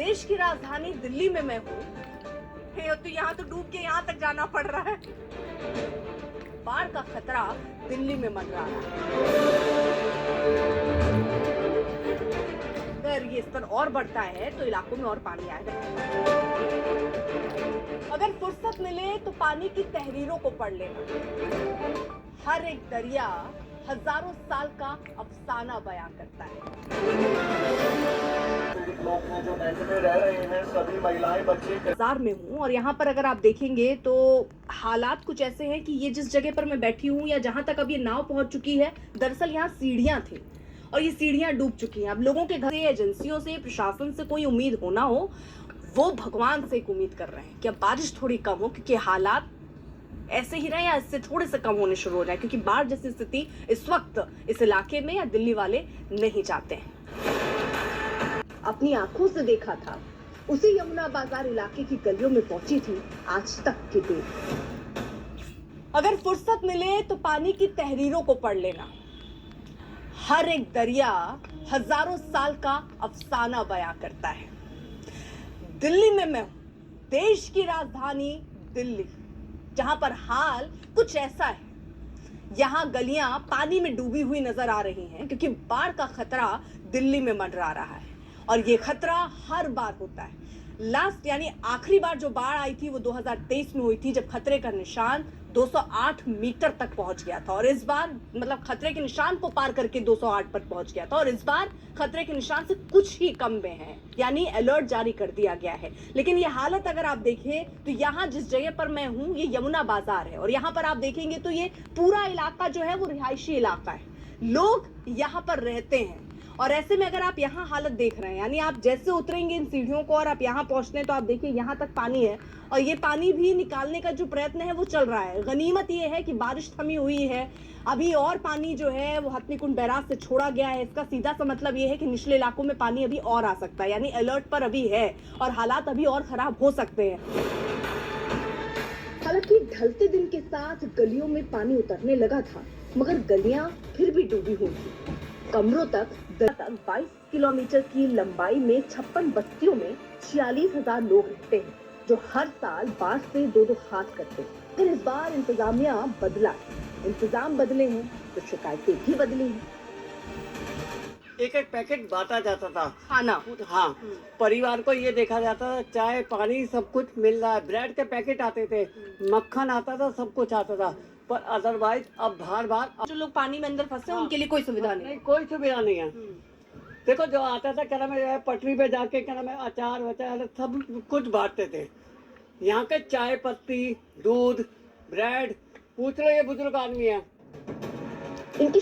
देश की राजधानी दिल्ली में मैं हूँ। तो यहाँ तो डूब के यहाँ तक जाना पड़ रहा है। बाढ़ का खतरा दिल्ली में मंडरा रहा है। अगर ये स्तर और बढ़ता है तो इलाकों में और पानी आएगा। अगर फुर्सत मिले तो पानी की तहरीरों को पढ़ लेना। हर एक दरिया हजारों साल का अफसाना बयां करता है। लोग हैं जो टेंट में रह रहे हैं, सभी महिलाएं बच्चे बाजार में हूँ और यहाँ पर अगर आप देखेंगे तो हालात कुछ ऐसे हैं कि ये जिस जगह पर मैं बैठी हूँ या जहाँ तक अब ये नाव पहुंच चुकी है, दरअसल यहाँ सीढ़ियां थी और ये सीढ़ियां डूब चुकी हैं। अब लोगों के घर से, एजेंसियों से, प्रशासन से कोई उम्मीद हो ना हो, वो भगवान से एक उम्मीद कर रहे हैं कि अब बारिश थोड़ी कम हो, क्योंकि हालात ऐसे ही रहे या इससे थोड़े से कम होने शुरू हो जाए, क्योंकि बाढ़ जैसी स्थिति इस वक्त इस इलाके में या दिल्ली वाले नहीं चाहते हैं। अपनी आंखों से देखा था, उसी यमुना बाजार इलाके की गलियों में पहुंची थी आज तक की देर। अगर फुर्सत मिले तो पानी की तहरीरों को पढ़ लेना। हर एक दरिया हजारों साल का अफसाना बयां करता है। दिल्ली में मैं हूं, देश की राजधानी दिल्ली, जहां पर हाल कुछ ऐसा है। यहां गलियां पानी में डूबी हुई नजर आ रही हैं, क्योंकि बाढ़ का खतरा दिल्ली में मंडरा रहा है और ये खतरा हर बार होता है। लास्ट यानी आखिरी बार जो बाढ़ आई थी वो 2023 में हुई थी, जब खतरे का निशान 208 मीटर तक पहुंच गया था। और इस बार मतलब खतरे के निशान को पार करके 208 पर पहुंच गया था, और इस बार खतरे के निशान से कुछ ही कम में है, यानी अलर्ट जारी कर दिया गया है। लेकिन ये हालत अगर आप देखें तो यहाँ जिस जगह पर मैं हूँ ये यमुना बाजार है, और यहाँ पर आप देखेंगे तो ये पूरा इलाका जो है वो रिहायशी इलाका है, लोग यहाँ पर रहते हैं। और ऐसे में अगर आप यहाँ हालत देख रहे हैं, यानी आप जैसे उतरेंगे इन सीढ़ियों को और आप यहाँ पहुंचने, तो आप देखिए यहाँ तक पानी है और ये पानी भी निकालने का जो प्रयत्न है वो चल रहा है। गनीमत ये है कि बारिश थमी हुई है, अभी और पानी जो है वो हथनीकुंड बैराज से छोड़ा गया है। इसका सीधा सा मतलब ये है कि निचले इलाकों में पानी अभी और आ सकता है, यानी अलर्ट पर अभी है और हालात अभी और खराब हो सकते हैं। हालांकि ढलते दिन के साथ गलियों में पानी उतरने लगा था, मगर गलियां फिर भी डूबी हुई थी। कमरों तक 22 किलोमीटर की लंबाई में 56 बस्तियों में 46,000 लोग रहते हैं, जो हर साल बाढ़ से दो हाथ करते हैं। लेकिन इस बार इंतजामिया बदला, इंतजाम बदले हैं तो शिकायतें भी बदली हैं। एक एक पैकेट बांटा जाता था खाना, हाँ, परिवार को ये देखा जाता था, चाय पानी सब कुछ मिल रहा है। ब्रेड के पैकेट आते थे, मक्खन आता था, सब कुछ आता था, पर अदरवाइज अब बार जो लोग पानी में अंदर फंसे हैं उनके लिए कोई सुविधा नहीं। कोई सुविधा नहीं है। देखो जो आता था क्या नाम है, पटरी पे जाके क्या नाम है, अचार वचार सब कुछ बांटते थे। यहाँ के चाय पत्ती, दूध, ब्रेड, पूछ लो, ये बुजुर्ग आदमी है। इनकी